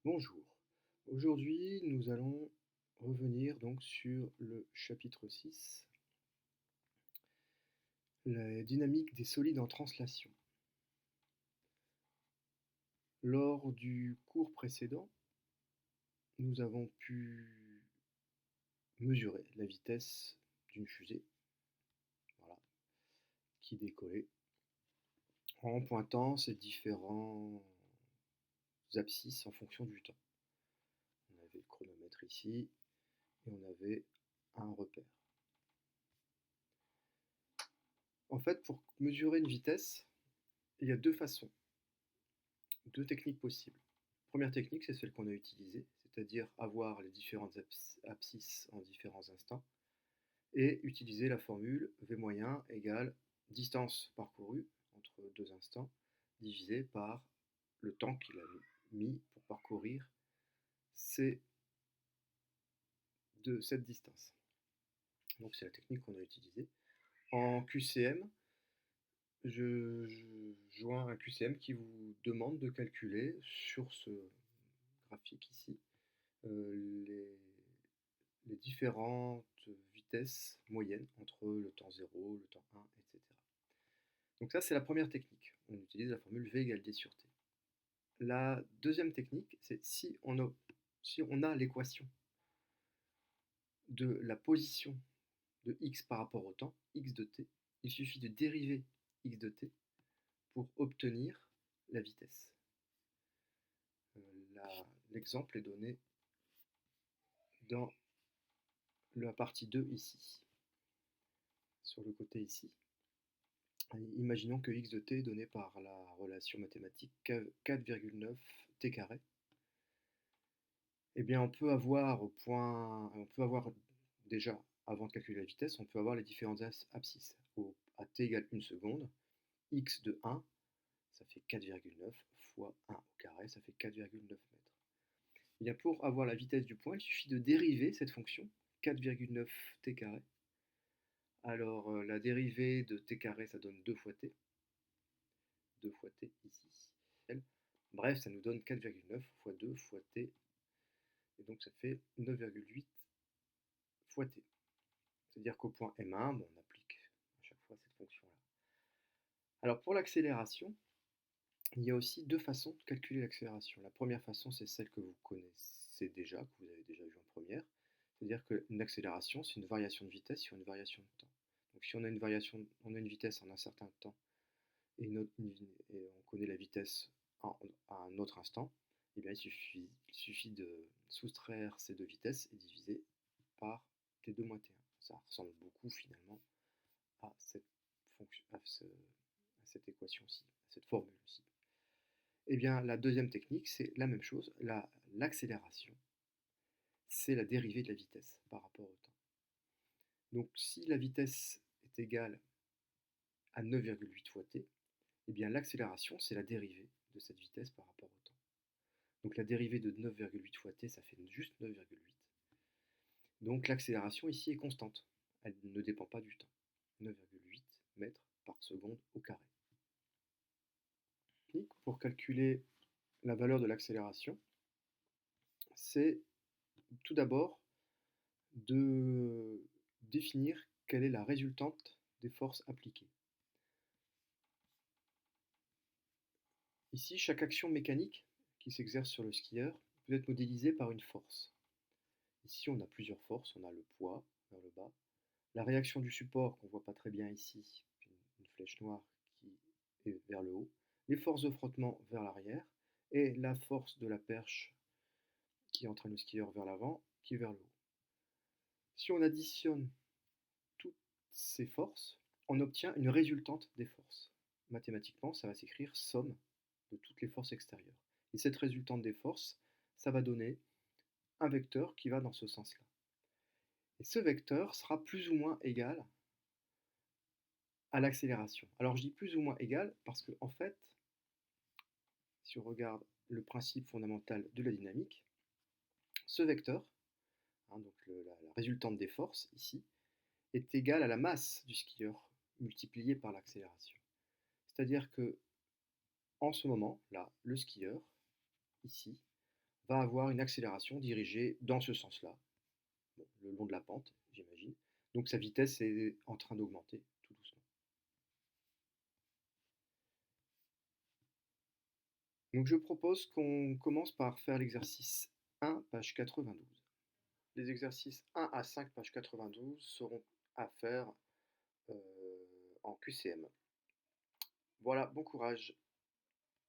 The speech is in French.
Bonjour. Aujourd'hui, nous allons revenir donc sur le chapitre 6, la dynamique des solides en translation. Lors du cours précédent, nous avons pu mesurer la vitesse d'une fusée, voilà, qui décollait en pointant ses différents abscisses en fonction du temps. On avait le chronomètre ici et on avait un repère. En fait, pour mesurer une vitesse, il y a deux techniques possibles. Première technique, c'est celle qu'on a utilisée, c'est-à-dire avoir les différentes abscisses en différents instants et utiliser la formule V moyen égale distance parcourue entre deux instants divisé par le temps qu'il a mis pour parcourir cette distance. Donc c'est la technique qu'on a utilisée. En QCM, je joins un QCM qui vous demande de calculer sur ce graphique ici les, les différentes vitesses moyennes entre le temps 0, le temps 1, etc. Donc ça, c'est la première technique. On utilise la formule V égale D sur T. La deuxième technique, c'est si on a l'équation de la position de x par rapport au temps, x de t, il suffit de dériver x de t pour obtenir la vitesse. L'exemple est donné dans la partie 2 ici, sur le côté ici. Imaginons que x de t est donné par la relation mathématique 4,9 t carré. Eh bien, on peut avoir déjà, avant de calculer la vitesse, on peut avoir les différentes abscisses. À t égale 1 seconde, x de 1, ça fait 4,9 fois 1 au carré, ça fait 4,9 mètres. Eh bien, pour avoir la vitesse du point, il suffit de dériver cette fonction, 4,9 t carré. Alors, la dérivée de t carré, ça donne 2 fois t. 2 fois t ici. Bref, ça nous donne 4,9 fois 2 fois t. Et donc, ça fait 9,8 fois t. C'est-à-dire qu'au point M1, bon, on applique à chaque fois cette fonction-là. Alors, pour l'accélération, il y a aussi deux façons de calculer l'accélération. La première façon, c'est celle que vous connaissez déjà, que vous avez déjà vue en première. C'est-à-dire qu'une accélération, c'est une variation de vitesse sur une variation de temps. Donc si on a une vitesse en un certain temps et on connaît la vitesse à un autre instant, eh bien, il suffit de soustraire ces deux vitesses et diviser par t2 moins t1. Ça ressemble beaucoup finalement à cette fonction, à cette équation-ci, à cette formule-ci. Eh bien, la deuxième technique, c'est la même chose. L'accélération, c'est la dérivée de la vitesse par rapport au temps. Donc, si la vitesse est égale à 9,8 fois t, eh bien l'accélération, c'est la dérivée de cette vitesse par rapport au temps. Donc la dérivée de 9,8 fois t, ça fait juste 9,8. Donc l'accélération ici est constante. Elle ne dépend pas du temps. 9,8 mètres par seconde au carré. Pour calculer la valeur de l'accélération, c'est tout d'abord de définir quelle est la résultante des forces appliquées. Ici, chaque action mécanique qui s'exerce sur le skieur peut être modélisée par une force. Ici, on a plusieurs forces. On a le poids vers le bas, la réaction du support qu'on ne voit pas très bien ici, une flèche noire qui est vers le haut, les forces de frottement vers l'arrière et la force de la perche qui entraîne le skieur vers l'avant qui est vers le haut. Si on additionne toutes ces forces, on obtient une résultante des forces. Mathématiquement, ça va s'écrire somme de toutes les forces extérieures. Et cette résultante des forces, ça va donner un vecteur qui va dans ce sens-là. Et ce vecteur sera plus ou moins égal à l'accélération. Alors je dis plus ou moins égal parce que en fait, si on regarde le principe fondamental de la dynamique, ce vecteur, donc la résultante des forces ici, est égale à la masse du skieur multipliée par l'accélération. C'est-à-dire que en ce moment, là, le skieur, ici, va avoir une accélération dirigée dans ce sens-là, bon, le long de la pente, j'imagine. Donc sa vitesse est en train d'augmenter tout doucement. Donc je propose qu'on commence par faire l'exercice 1, page 92. Les exercices 1 à 5, page 92 seront à faire en QCM. Voilà, bon courage.